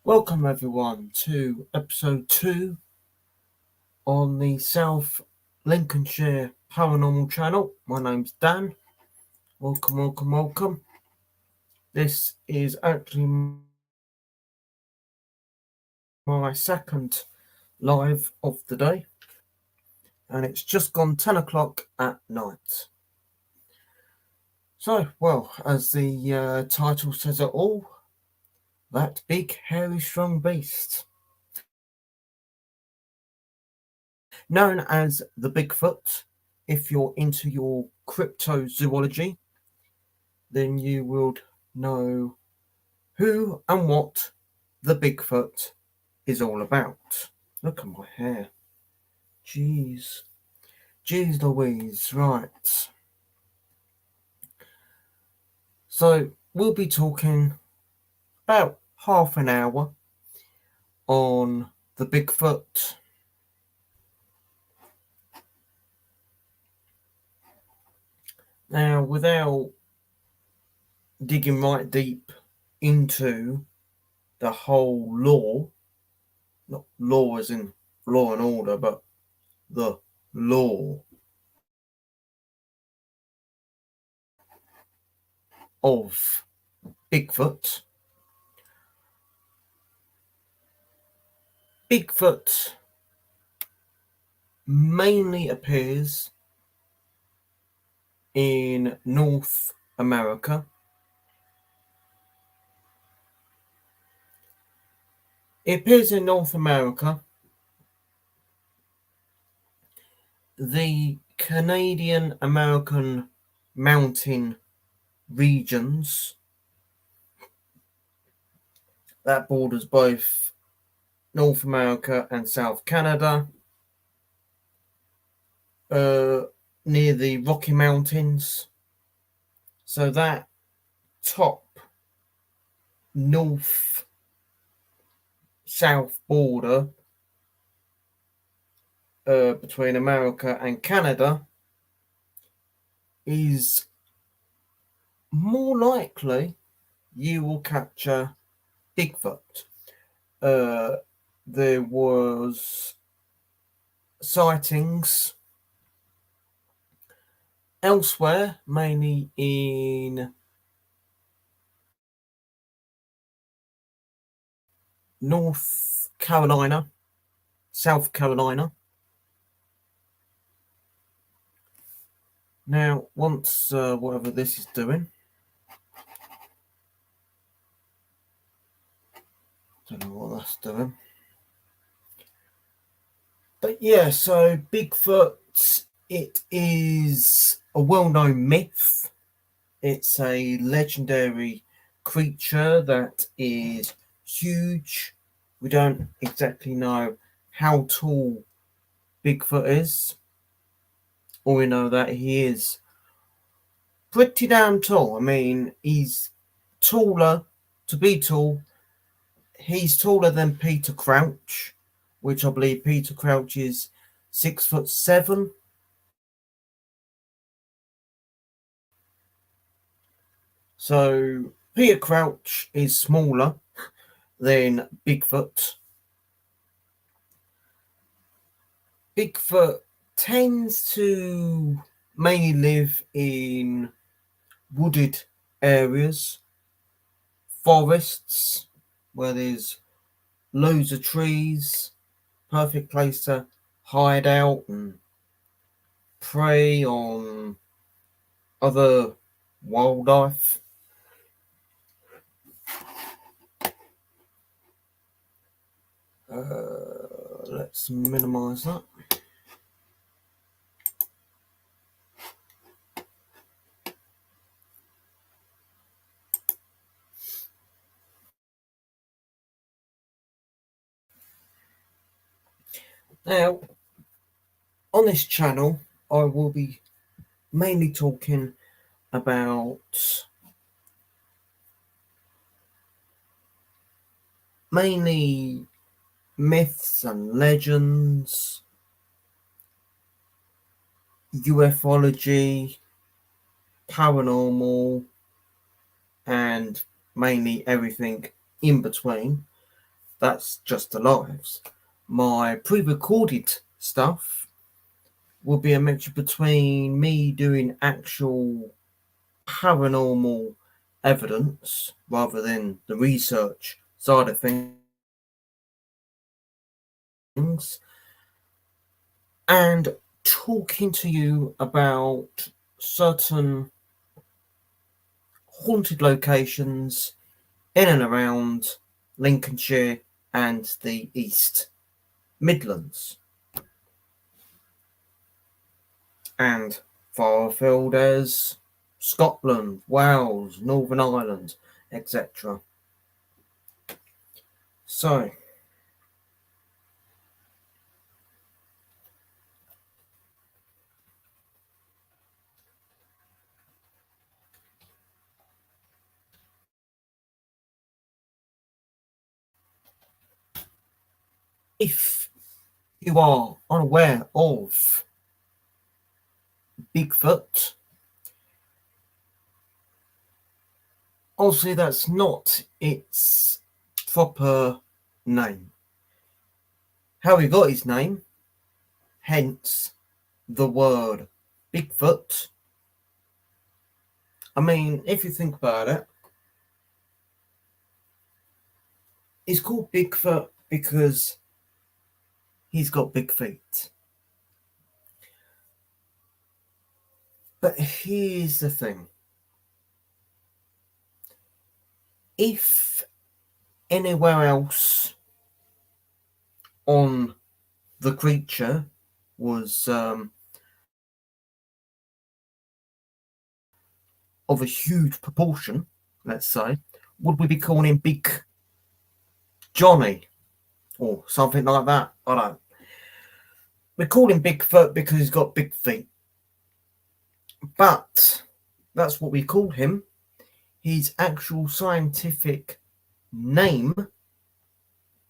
Welcome everyone to episode 2 on the South Lincolnshire Paranormal channel. My name's Dan. Welcome. This is actually my second live of the day, and it's just gone 10 o'clock at night. So, well, as the title says it all, that big, hairy, strong beast, known as the Bigfoot. If you're into your cryptozoology, then you would know who and what the Bigfoot is all about. Look at my hair. Jeez Louise. Right. So we'll be talking about half an hour on the Bigfoot. Now, without digging right deep into the whole law, not law as in law and order, but the law of Bigfoot. Bigfoot mainly appears in North America. It appears in North America, the Canadian American mountain regions that borders both North America and South Canada, near the Rocky Mountains. So that top north-south border between America and Canada is more likely you will capture Bigfoot. There was sightings elsewhere, mainly in North Carolina, South Carolina. Now, once whatever this is doing, don't know what that's doing. But yeah, so Bigfoot, it is a well-known myth. It's a legendary creature that is huge. We don't exactly know how tall Bigfoot is. All we know that he is pretty damn tall. I mean, he's taller, to be tall, he's taller than Peter Crouch, which I believe Peter Crouch is 6'7". So Peter Crouch is smaller than Bigfoot. Bigfoot tends to mainly live in wooded areas, forests, where there's loads of trees, perfect place to hide out and prey on other wildlife. Let's minimize that. Now, on this channel, I will be mainly talking about mainly myths and legends, ufology, paranormal, and mainly everything in between. That's just the lives. My pre-recorded stuff will be a mixture between me doing actual paranormal evidence rather than the research side of things, and talking to you about certain haunted locations in and around Lincolnshire and the East Midlands, and far afield as Scotland, Wales, Northern Ireland, etc. So, if you are unaware of Bigfoot, obviously that's not its proper name. How he got his name, hence the word Bigfoot. I mean, if you think about it, he's called Bigfoot because he's got big feet. But here's the thing. If anywhere else on the creature was of a huge proportion, let's say, would we be calling him Big Johnny or something like that? I don't know. We call him Bigfoot because he's got big feet. But that's what we call him. His actual scientific name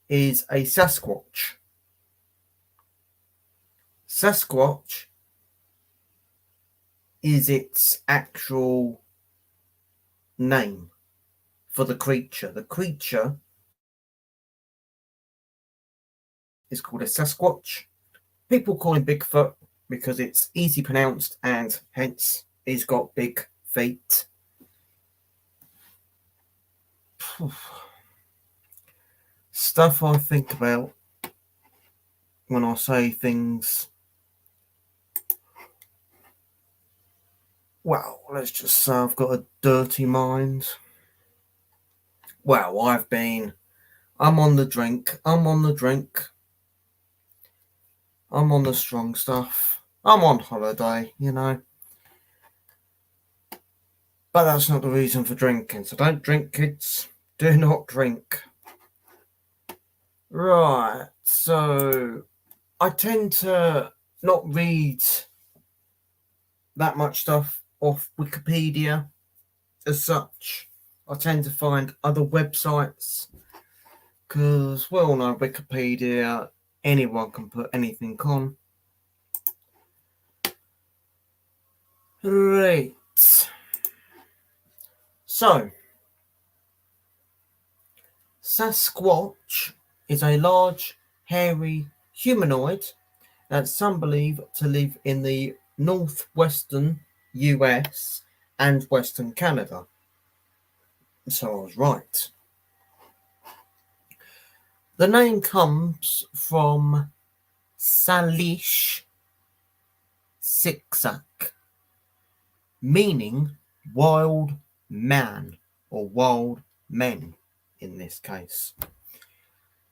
is a Sasquatch. Sasquatch is its actual name for the creature. The creature is called a Sasquatch. People call him Bigfoot because it's easy pronounced and hence he's got big feet. Stuff I think about when I say things. Well, let's just say I've got a dirty mind. Well, I'm on the drink. I'm on the strong stuff. I'm on holiday, you know. But that's not the reason for drinking. So don't drink, kids. Do not drink. Right. So I tend to not read that much stuff off Wikipedia as such. I tend to find other websites because we all know Wikipedia, anyone can put anything on. Right. So, Sasquatch is a large, hairy humanoid that some believe to live in the northwestern US and western Canada. So I was right. The name comes from Salish Siksak, meaning wild man or wild men in this case.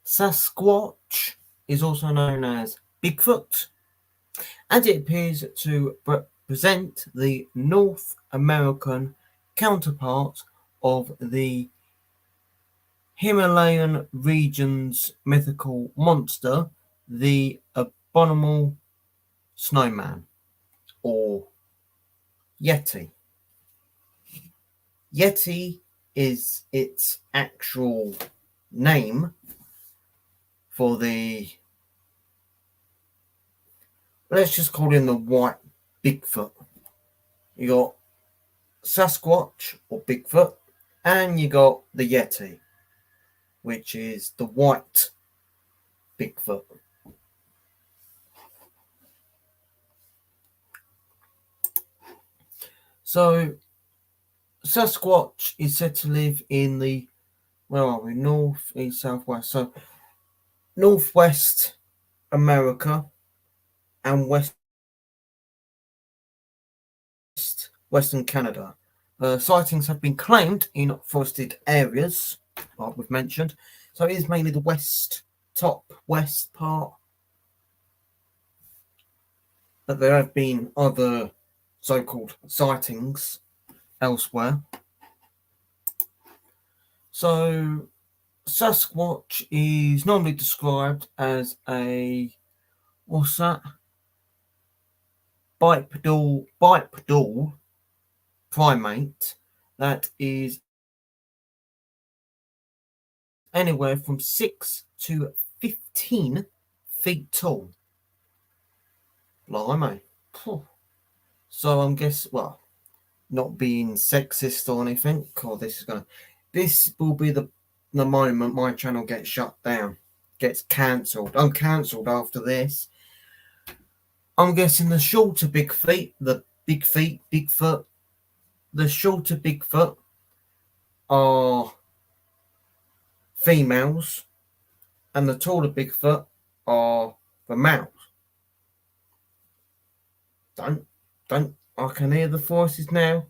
Sasquatch is also known as Bigfoot, and it appears to represent the North American counterpart of the Himalayan region's mythical monster, the abominable snowman, or Yeti. Yeti is its actual name for let's just call him the white Bigfoot. You got Sasquatch or Bigfoot, and you got the Yeti. which is the white Bigfoot. So Sasquatch is said to live in the, where are we, north, east, southwest. So northwest America and western Canada. Sightings have been claimed in forested areas, like we've mentioned. So it is mainly the top west part. But there have been other so-called sightings elsewhere. So Sasquatch is normally described as a, what's that? Bipedal primate that is anywhere from 6 to 15 feet tall. Blimey. So I'm guessing, well, not being sexist or anything, because this will be the moment my channel gets shut down, gets cancelled. I'm cancelled after this. I'm guessing the shorter Bigfoot, the shorter Bigfoot are females, and the taller Bigfoot are the males. I can hear the voices now.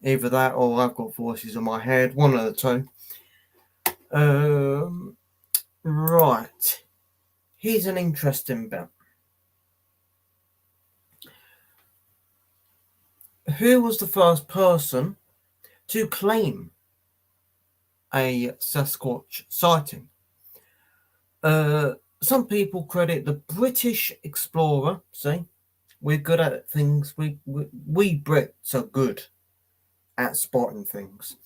Either that or I've got voices in my head, one of the two. Right. Here's an interesting bit. Who was the first person to claim a Sasquatch sighting? Some people credit the British explorer. See, we're good at things. We Brits are good at spotting things.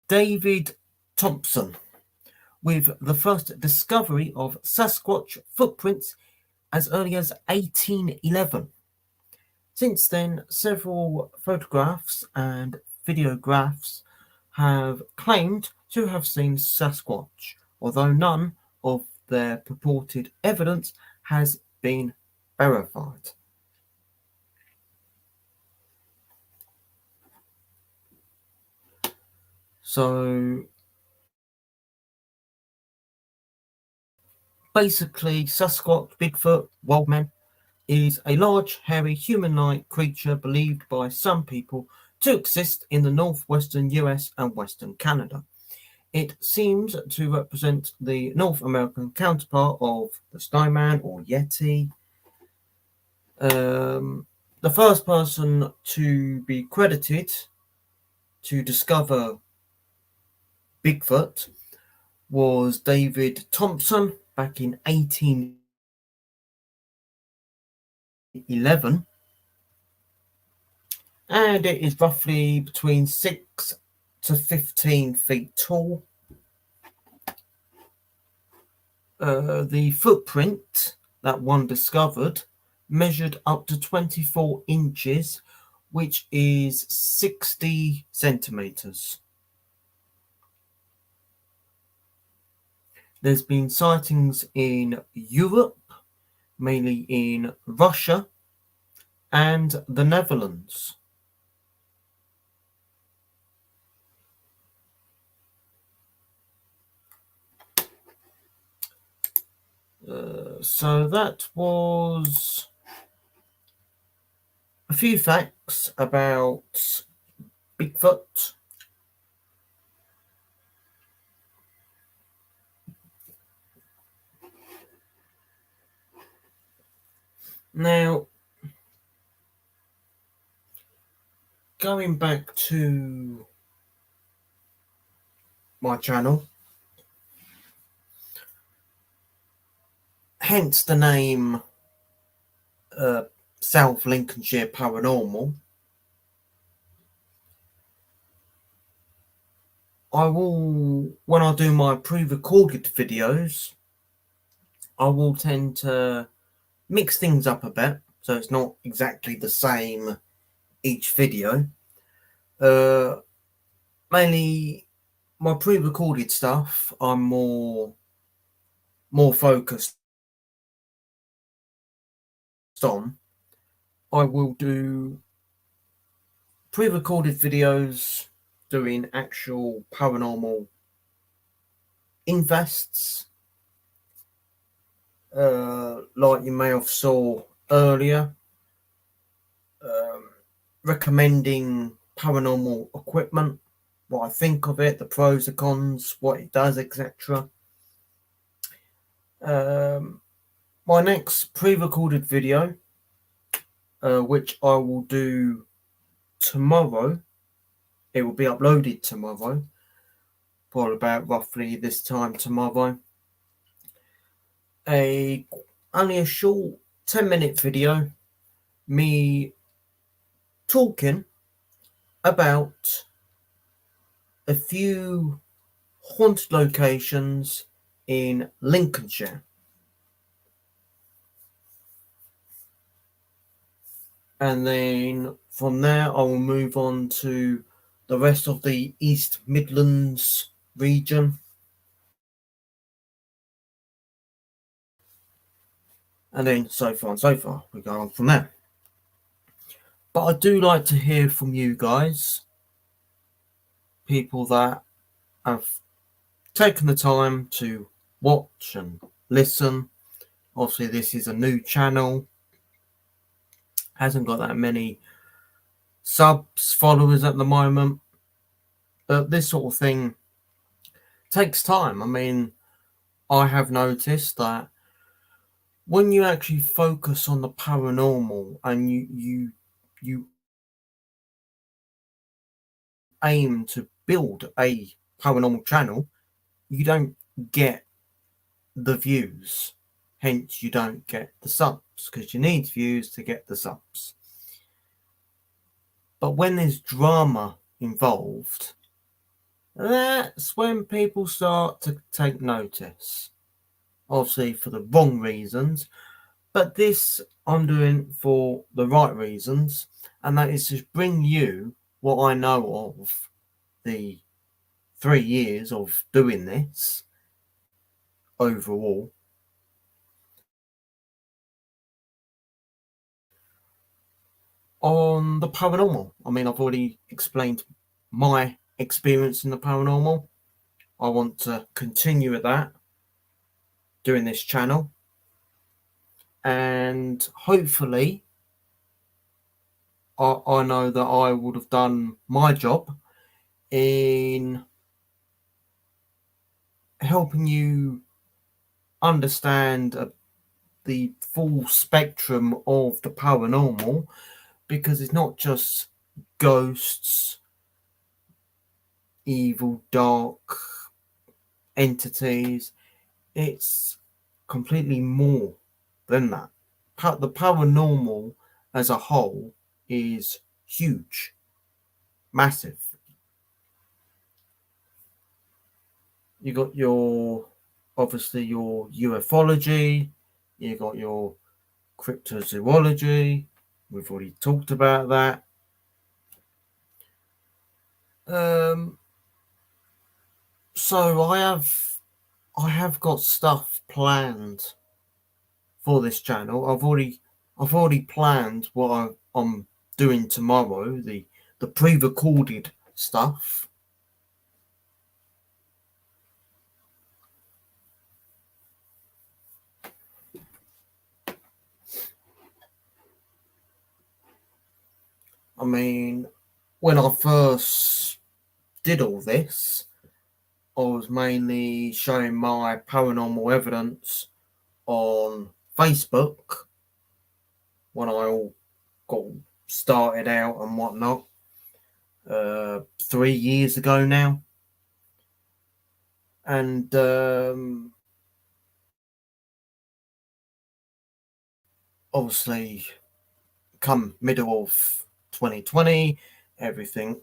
David Thompson, with the first discovery of Sasquatch footprints as early as 1811. Since then, several photographs and videographs have claimed to have seen Sasquatch, although none of their purported evidence has been verified. So basically, Sasquatch, Bigfoot, Wildman is a large, hairy, human-like creature believed by some people to exist in the northwestern US and western Canada. It seems to represent the North American counterpart of the Snowman or Yeti. The first person to be credited to discover Bigfoot was David Thompson back in 1811, and it is roughly between 6 to 15 feet tall. The footprint that one discovered measured up to 24 inches, which is 60 centimeters. There's been sightings in Europe, mainly in Russia and the Netherlands. So that was a few facts about Bigfoot. Now, going back to my channel, hence the name South Lincolnshire Paranormal. I will, when I do my pre-recorded videos, I will tend to mix things up a bit, so it's not exactly the same each video. Mainly my pre-recorded stuff, I'm more focused on. I will do pre-recorded videos doing actual paranormal invests, like you may have saw earlier, recommending paranormal equipment, what I think of it, the pros, the cons, what it does, etc. My next pre-recorded video, which I will do tomorrow, it will be uploaded tomorrow, probably about roughly this time tomorrow. Only a short 10-minute video, me talking about a few haunted locations in Lincolnshire. And then from there, I will move on to the rest of the East Midlands region. And then so far and so far, we go on from there. But I do like to hear from you guys, people that have taken the time to watch and listen. Obviously, this is a new channel, hasn't got that many subs, followers at the moment. But this sort of thing takes time. I mean, I have noticed that when you actually focus on the paranormal and you aim to build a paranormal channel, you don't get the views. Hence, you don't get the subs, because you need views to get the subs. But when there's drama involved, that's when people start to take notice. Obviously, for the wrong reasons, but this I'm doing for the right reasons, and that is to bring you what I know of the 3 years of doing this overall. On the paranormal, I mean, I've already explained my experience in the paranormal. I want to continue with that, doing this channel, and hopefully I know that I would have done my job in helping you understand the full spectrum of the paranormal, because it's not just ghosts, evil, dark entities. It's completely more than that. The paranormal as a whole is huge, massive. You got obviously your ufology, you got your cryptozoology. We've already talked about that. So I have got stuff planned for this channel. I've already planned what I'm doing tomorrow, the pre-recorded stuff. I mean, when I first did all this, I was mainly showing my paranormal evidence on Facebook when I all got started out and whatnot, 3 years ago now. And obviously, come middle of 2020, everything,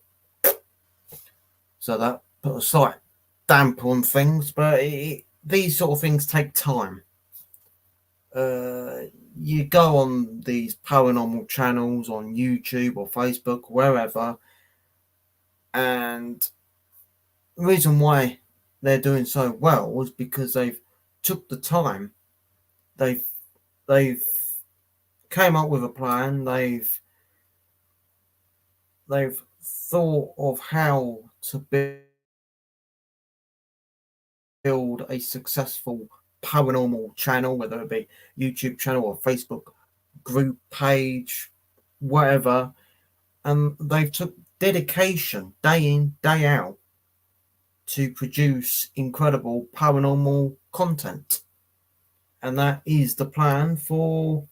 so that put a slight damp on things, but these sort of things take time. you go on these paranormal channels on YouTube or Facebook, wherever, and the reason why they're doing so well is because they've took the time, they've they've came up with a plan, they've thought of how to build a successful paranormal channel, whether it be YouTube channel or Facebook group page, whatever, and they've took dedication day in, day out to produce incredible paranormal content. And that is the plan for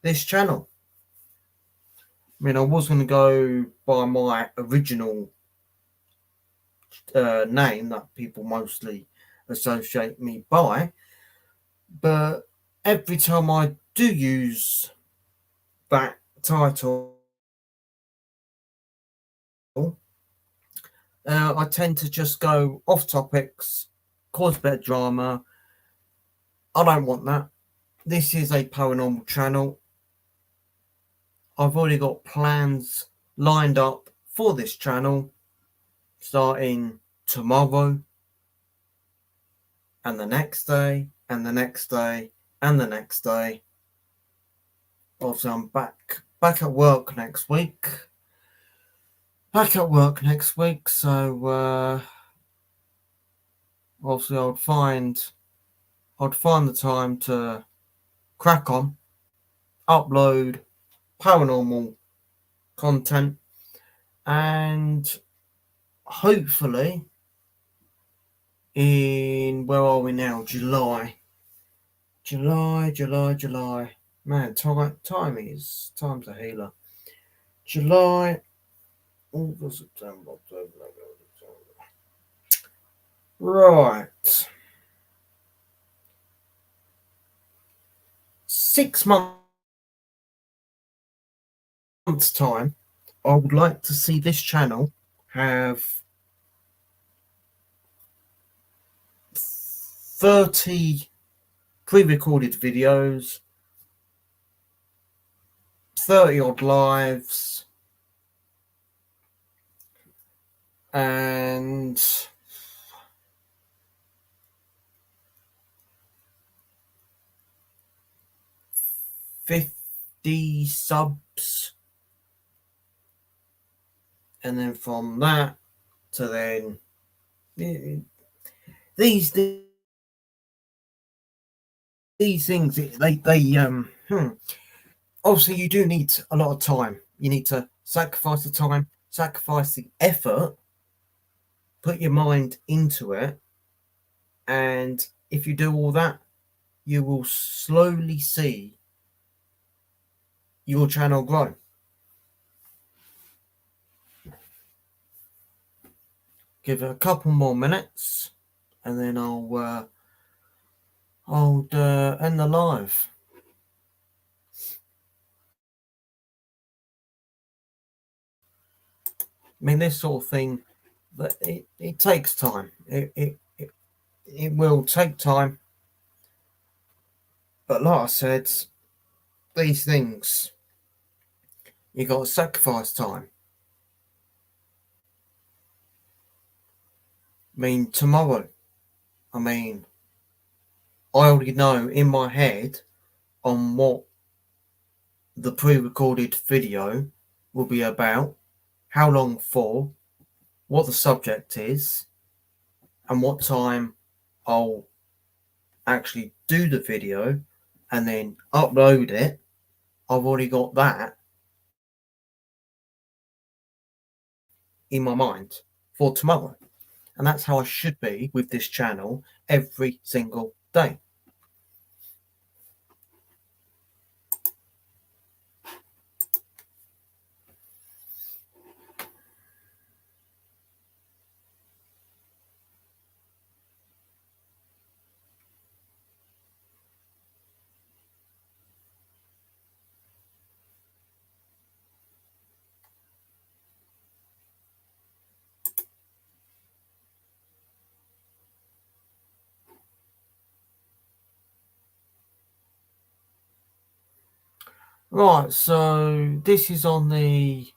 this channel. I mean, I was going to go by my original name that people mostly associate me by, but every time I do use that title, I tend to just go off topics, cause a bit of drama. I don't want that. This is a paranormal channel. I've already got plans lined up for this channel starting tomorrow and the next day and the next day and the next day. Obviously, I'm back at work next week. So obviously I'd find the time to crack on, upload paranormal content, and hopefully in, where are we now? July. Man, time's a healer. July, August, September, October, November, December. Right. 6 months time, I would like to see this channel have 30 pre-recorded videos, 30 odd lives, and 50 subs, and then from that to then these things, obviously you do need a lot of time. You need to sacrifice the time, sacrifice the effort, put your mind into it, and if you do all that, you will slowly see your channel grow. Give it a couple more minutes, and then I'll end the live. I mean, this sort of thing, that it takes time. It will take time, but like I said, these things, you got to sacrifice time. I mean, tomorrow, I already know in my head on what the pre-recorded video will be about, how long for, what the subject is, and what time I'll actually do the video and then upload it. I've already got that in my mind for tomorrow. And that's how I should be with this channel every single day. Right, so this is on the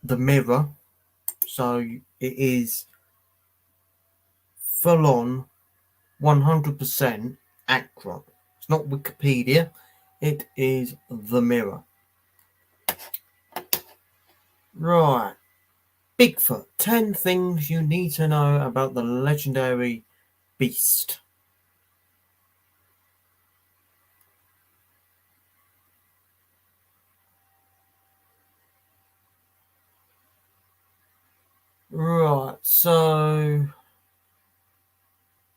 Mirror, so it is full on 100% accurate. It's not Wikipedia, it is the Mirror. Right, Bigfoot, 10 things you need to know about the legendary beast. Right, so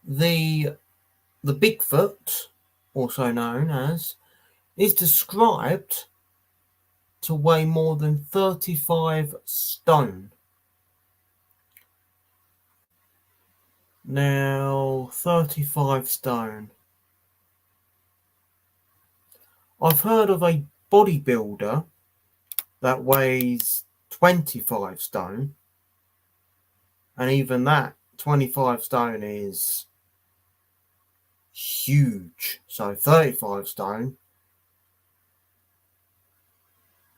the Bigfoot, also known as, is described to weigh more than 35 stone. Now, 35 stone. I've heard of a bodybuilder that weighs 25 stone, and even that 25 stone is huge. So 35 stone,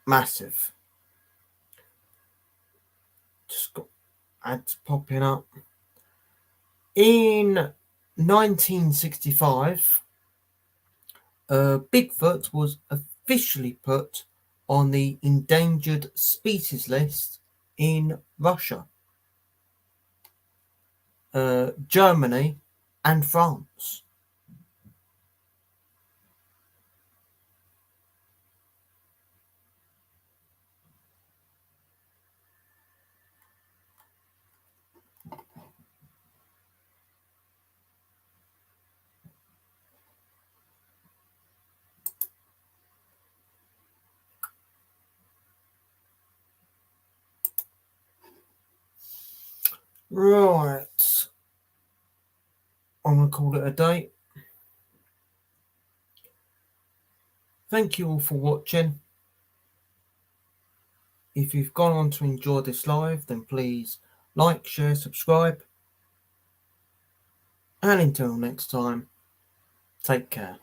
massive. Just got ads popping up. In 1965, Bigfoot was officially put on the endangered species list in Russia, Germany, and France. Right, I'm going to call it a day. Thank you all for watching. If you've gone on to enjoy this live, then please like, share, subscribe. And until next time, take care.